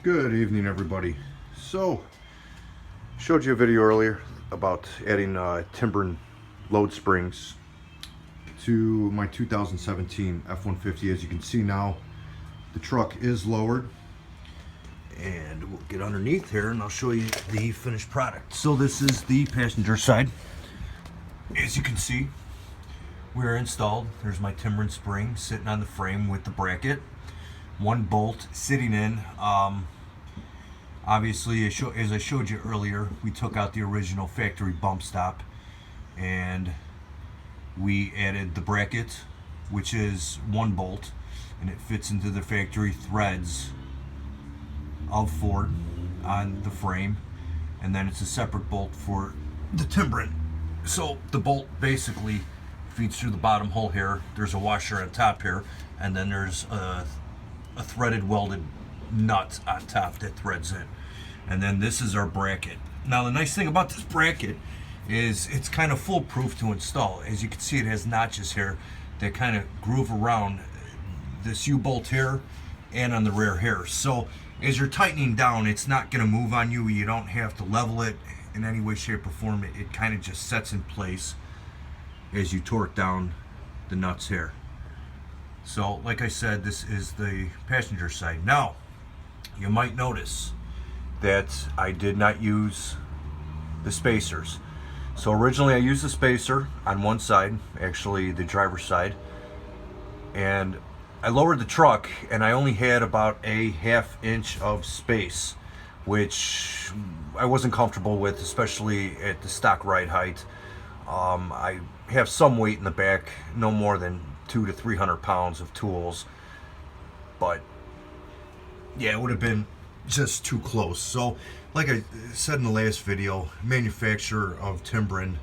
Good evening, everybody. So, showed you a video earlier about adding Timbren load springs to my 2017 F-150. As you can see now, the truck is lowered, and we'll get underneath here and I'll show you the finished product. So this is the passenger side. As you can see, we're installed. There's my Timbren spring sitting on the frame with the bracket. One bolt sitting in. Obviously, as I showed you earlier, we took out the original factory bump stop and we added the bracket, which is one bolt, and it fits into the factory threads of Ford on the frame, and then it's a separate bolt for the Timbren. So the bolt basically feeds through the bottom hole here. There's a washer on top here, and then there's a threaded welded nut on top that threads in, and then this is our bracket. Now the nice thing about this bracket is it's kind of foolproof to install. As you can see, it has notches here that kind of groove around this U-bolt here and on the rear here. So as you're tightening down, it's not going to move on you. You don't have to level it in any way, shape, or form. It kind of just sets in place as you torque down the nuts here. So like I said, this is the passenger side. Now you might notice that I did not use the spacers. So originally I used the spacer on one side, actually the driver's side, and I lowered the truck and I only had about a ½ inch of space, which I wasn't comfortable with, especially at the stock ride height. I have some weight in the back, no more than 200 to 300 pounds of tools, but yeah, it would have been just too close. So like I said in the last video, manufacturer of Timbren,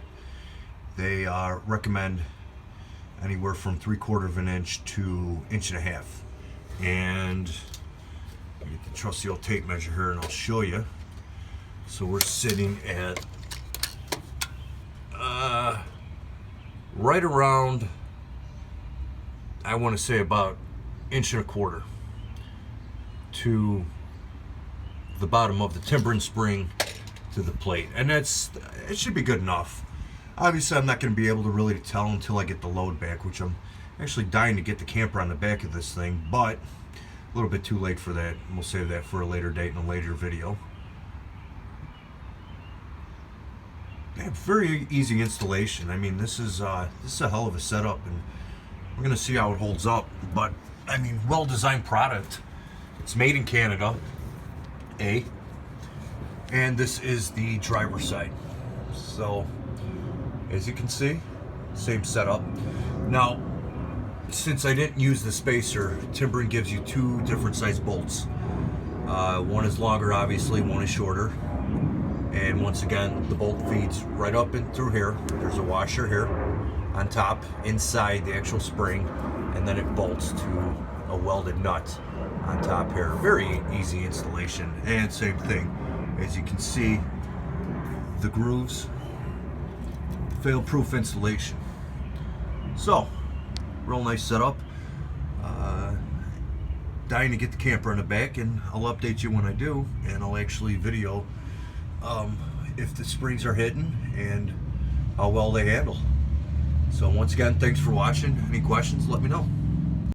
they recommend anywhere from 3/4 inch to 1.5 inches. And I get the trusty old tape measure here and I'll show you. So we're sitting at right around, I want to say about 1.25 inches to the bottom of the Timbren spring to the plate, and it should be good enough. Obviously I'm not going to be able to really tell until I get the load back, which I'm actually dying to get the camper on the back of this thing, but a little bit too late for that. We'll save that for a later date in a later video. Yeah, very easy installation. I mean, this is a hell of a setup, and we're gonna see how it holds up. But I mean, well-designed product. It's made in Canada, and this is the driver's side. So as you can see, same setup. Now, since I didn't use the spacer, Timbren gives you two different size bolts. One is longer, obviously, one is shorter. And once again, the bolt feeds right up and through here. There's a washer here on top, inside the actual spring, and then it bolts to a welded nut on top here. Very easy installation, and same thing. As you can see, the grooves, fail-proof installation. So, real nice setup. Dying to get the camper in the back, and I'll update you when I do, and I'll actually video if the springs are hitting and how well they handle. So once again, thanks for watching. Any questions, let me know.